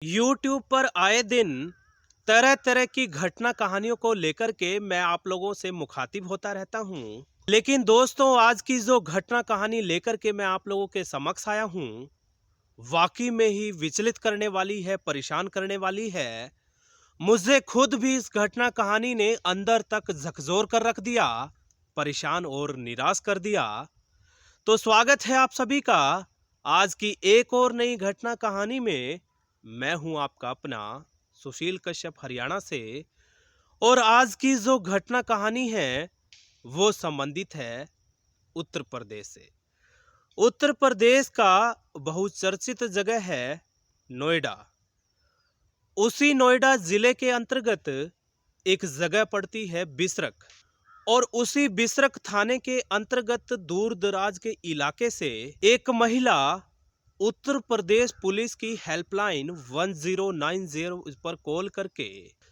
YouTube पर आए दिन तरह तरह की घटना कहानियों को लेकर के मैं आप लोगों से मुखातिब होता रहता हूँ। लेकिन दोस्तों, आज की जो घटना कहानी लेकर के मैं आप लोगों के समक्ष आया हूँ, वाकई में ही विचलित करने वाली है, परेशान करने वाली है। मुझे खुद भी इस घटना कहानी ने अंदर तक झकझोर कर रख दिया, परेशान और निराश कर दिया। तो स्वागत है आप सभी का आज की एक और नई घटना कहानी में। मैं हूं आपका अपना सुशील कश्यप, हरियाणा से। और आज की जो घटना कहानी है वो संबंधित है उत्तर प्रदेश से। उत्तर प्रदेश का बहुचर्चित जगह है नोएडा। उसी नोएडा जिले के अंतर्गत एक जगह पड़ती है बिसरख, और उसी बिसरख थाने के अंतर्गत दूर दराज के इलाके से एक महिला उत्तर प्रदेश पुलिस की हेल्पलाइन 1090 पर कॉल करके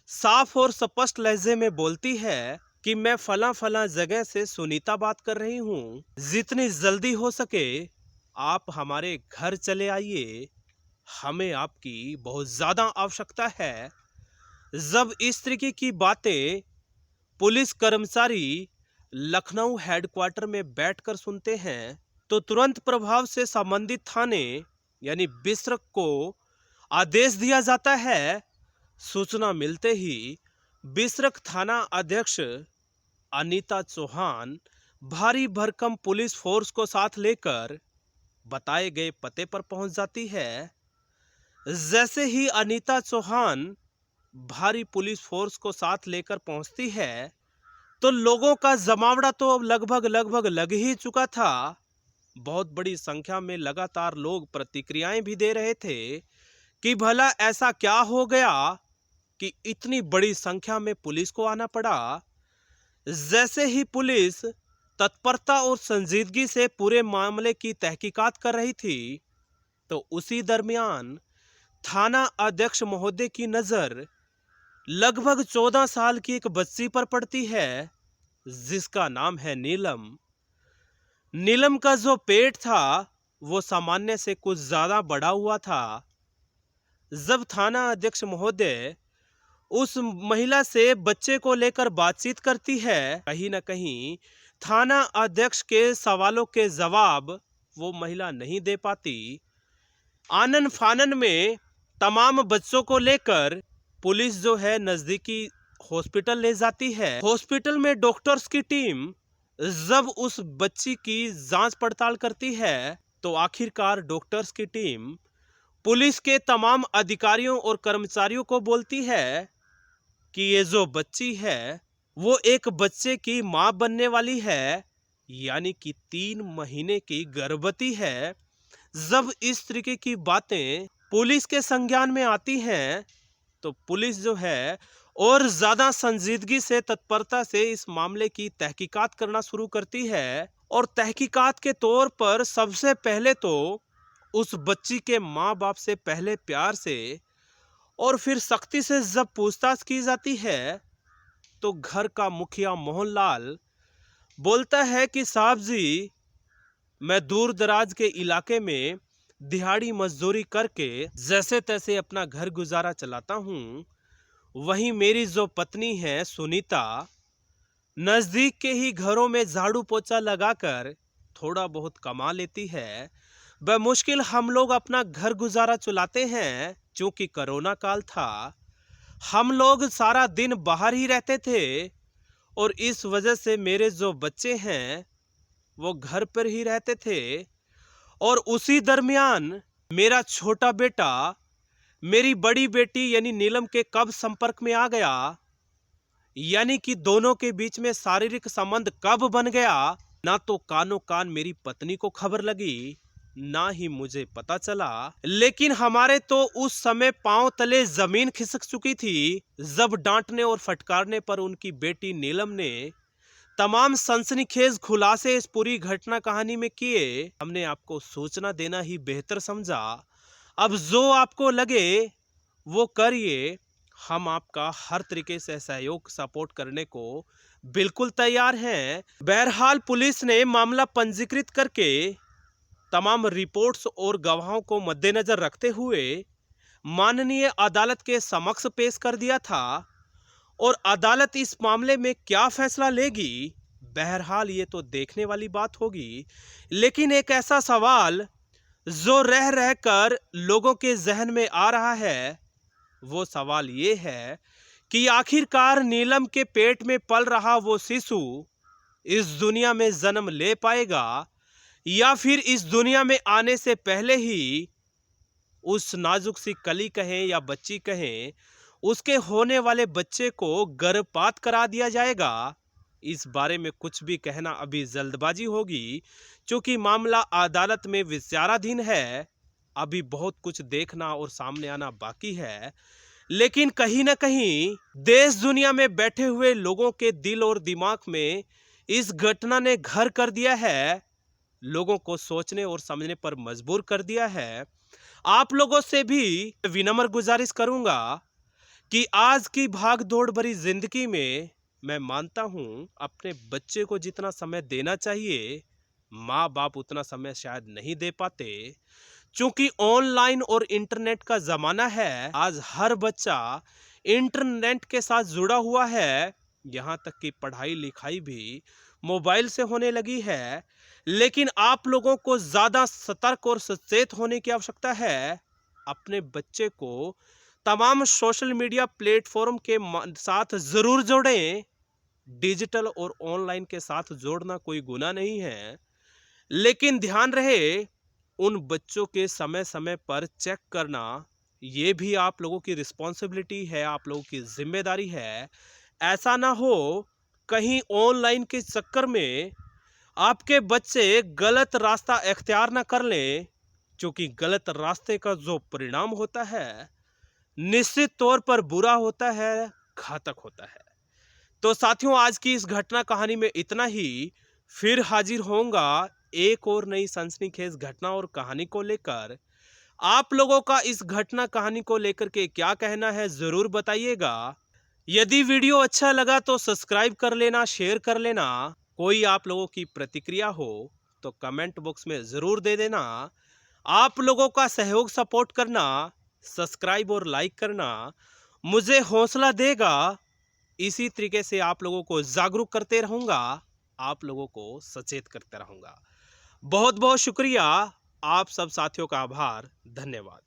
साफ और स्पष्ट लहजे में बोलती है कि मैं फला फला जगह से सुनीता बात कर रही हूँ, जितनी जल्दी हो सके आप हमारे घर चले आइए, हमें आपकी बहुत ज्यादा आवश्यकता है। जब इस तरीके की बातें पुलिस कर्मचारी लखनऊ हेडक्वार्टर में बैठकर सुनते हैं तो तुरंत प्रभाव से संबंधित थाने यानी बिसरख को आदेश दिया जाता है। सूचना मिलते ही बिसरख थाना अध्यक्ष अनीता चौहान भारी भरकम पुलिस फोर्स को साथ लेकर बताए गए पते पर पहुंच जाती है। जैसे ही अनीता चौहान भारी पुलिस फोर्स को साथ लेकर पहुंचती है तो लोगों का जमावड़ा तो अब लगभग लग ही चुका था। बहुत बड़ी संख्या में लगातार लोग प्रतिक्रियाएं भी दे रहे थे कि भला ऐसा क्या हो गया कि इतनी बड़ी संख्या में पुलिस को आना पड़ा। जैसे ही पुलिस तत्परता और संजीदगी से पूरे मामले की तहकीकात कर रही थी तो उसी दरमियान थाना अध्यक्ष महोदय की नजर लगभग 14 साल की एक बच्ची पर पड़ती है जिसका नाम है नीलम। नीलम का जो पेट था वो सामान्य से कुछ ज्यादा बढ़ा हुआ था। जब थाना अध्यक्ष महोदय उस महिला से बच्चे को लेकर बातचीत करती है, कहीं ना कहीं थाना अध्यक्ष के सवालों के जवाब वो महिला नहीं दे पाती। आनन फानन में तमाम बच्चों को लेकर पुलिस जो है नजदीकी हॉस्पिटल ले जाती है। हॉस्पिटल में डॉक्टर्स की टीम जब उस बच्ची की जांच पड़ताल करती है तो आखिरकार डॉक्टर्स की टीम पुलिस के तमाम अधिकारियों और कर्मचारियों को बोलती है कि ये जो बच्ची है वो एक बच्चे की मां बनने वाली है, यानी कि 3 महीने की गर्भवती है। जब इस तरीके की बातें पुलिस के संज्ञान में आती हैं तो पुलिस जो है और ज्यादा संजीदगी से, तत्परता से इस मामले की तहकीकात करना शुरू करती है। और तहकीकात के तौर पर सबसे पहले तो उस बच्ची के माँ बाप से पहले प्यार से और फिर सख्ती से जब पूछताछ की जाती है तो घर का मुखिया मोहनलाल बोलता है कि साहब जी, मैं दूर दराज के इलाके में दिहाड़ी मजदूरी करके जैसे तैसे अपना घर गुजारा चलाता हूँ। वहीं मेरी जो पत्नी है सुनीता नजदीक के ही घरों में झाड़ू पोछा लगाकर थोड़ा बहुत कमा लेती है। बमुश्किल हम लोग अपना घर गुजारा चलाते हैं। क्योंकि कोरोना काल था, हम लोग सारा दिन बाहर ही रहते थे और इस वजह से मेरे जो बच्चे हैं वो घर पर ही रहते थे। और उसी दरमियान मेरा छोटा बेटा मेरी बड़ी बेटी यानी नीलम के कब संपर्क में आ गया, यानी कि दोनों के बीच में शारीरिक संबंध कब बन गया, ना तो कानो कान मेरी पत्नी को खबर लगी ना ही मुझे पता चला। लेकिन हमारे तो उस समय पांव तले जमीन खिसक चुकी थी जब डांटने और फटकारने पर उनकी बेटी नीलम ने तमाम सनसनीखेज खुलासे इस पूरी घटना कहानी में किए। हमने आपको सूचना देना ही बेहतर समझा। अब जो आपको लगे वो करिए, हम आपका हर तरीके से सहयोग सपोर्ट करने को बिल्कुल तैयार हैं। बहरहाल पुलिस ने मामला पंजीकृत करके तमाम रिपोर्ट्स और गवाहों को मद्देनजर रखते हुए माननीय अदालत के समक्ष पेश कर दिया था और अदालत इस मामले में क्या फैसला लेगी, बहरहाल ये तो देखने वाली बात होगी। लेकिन एक ऐसा सवाल जो रह रहकर लोगों के जहन में आ रहा है, वो सवाल ये है कि आखिरकार नीलम के पेट में पल रहा वो शिशु इस दुनिया में जन्म ले पाएगा या फिर इस दुनिया में आने से पहले ही उस नाजुक सी कली कहें या बच्ची कहें, उसके होने वाले बच्चे को गर्भपात करा दिया जाएगा। इस बारे में कुछ भी कहना अभी जल्दबाजी होगी, क्योंकि मामला अदालत में विचाराधीन है। अभी बहुत कुछ देखना और सामने आना बाकी है। लेकिन कहीं ना कहीं देश दुनिया में बैठे हुए लोगों के दिल और दिमाग में इस घटना ने घर कर दिया है, लोगों को सोचने और समझने पर मजबूर कर दिया है। आप लोगों से भी विनम्र गुजारिश करूंगा कि आज की भाग दौड़ भरी जिंदगी में मैं मानता हूं अपने बच्चे को जितना समय देना चाहिए, माँ बाप उतना समय शायद नहीं दे पाते। क्योंकि ऑनलाइन और इंटरनेट का जमाना है, आज हर बच्चा इंटरनेट के साथ जुड़ा हुआ है। यहाँ तक कि पढ़ाई लिखाई भी मोबाइल से होने लगी है। लेकिन आप लोगों को ज्यादा सतर्क और सचेत होने की आवश्यकता है। अपने बच्चे को तमाम सोशल मीडिया प्लेटफॉर्म के साथ जरूर जोड़ें। डिजिटल और ऑनलाइन के साथ जोड़ना कोई गुनाह नहीं है, लेकिन ध्यान रहे उन बच्चों के समय समय पर चेक करना ये भी आप लोगों की रिस्पॉन्सिबिलिटी है, आप लोगों की जिम्मेदारी है। ऐसा ना हो कहीं ऑनलाइन के चक्कर में आपके बच्चे गलत रास्ता इख्तियार ना कर लें, क्योंकि गलत रास्ते का जो परिणाम होता है निश्चित तौर पर बुरा होता है, घातक होता है। तो साथियों, आज की इस घटना कहानी में इतना ही। फिर हाजिर होऊंगा एक और नई सनसनीखेज घटना और कहानी को लेकर। आप लोगों का इस घटना कहानी को लेकर के क्या कहना है जरूर बताइएगा। यदि वीडियो अच्छा लगा तो सब्सक्राइब कर लेना, शेयर कर लेना। कोई आप लोगों की प्रतिक्रिया हो तो कमेंट बॉक्स में जरूर दे देना। आप लोगों का सहयोग सपोर्ट करना, सब्सक्राइब और लाइक करना मुझे हौसला देगा। इसी तरीके से आप लोगों को जागरूक करते रहूंगा, आप लोगों को सचेत करते रहूंगा। बहुत बहुत शुक्रिया। आप सब साथियों का आभार, धन्यवाद।